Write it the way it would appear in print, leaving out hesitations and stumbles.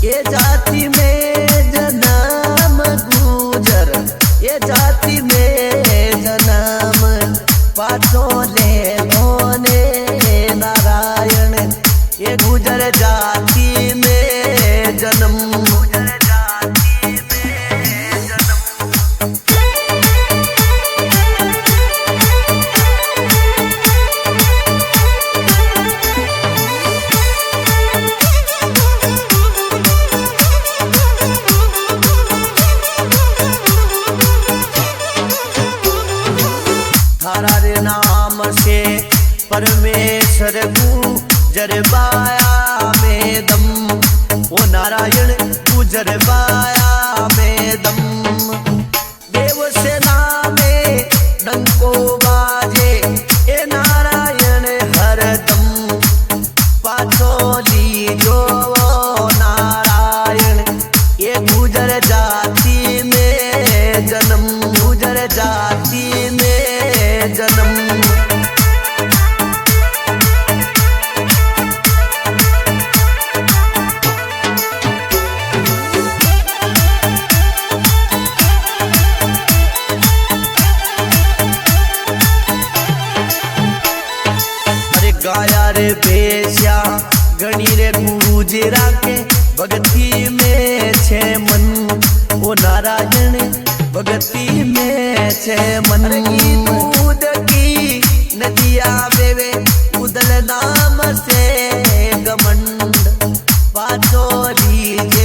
ये जाति में जन्म गुजर, ये जाति में जन्म पाछो ले मोने नारायण, ये गुजर जाति में जन्म। थारा रे नाम से परमेश्वर गुजर बाया में दम, ओ नारायण गुजर बाया में दम। देव से नामे डंको बाजे, ए नारायण हर दम पाछो लीजो नारायण, ये गुजर जाति में जन्म, गुजर जाति में जन्म। अरे गाया रे बेश्या गणी रे गुजरा के भक्ति में छे मन, ओ नारायण भक्ति में छे मन। दूध की नदिया बेवे उदल नाम से गमंड, पाछो लीज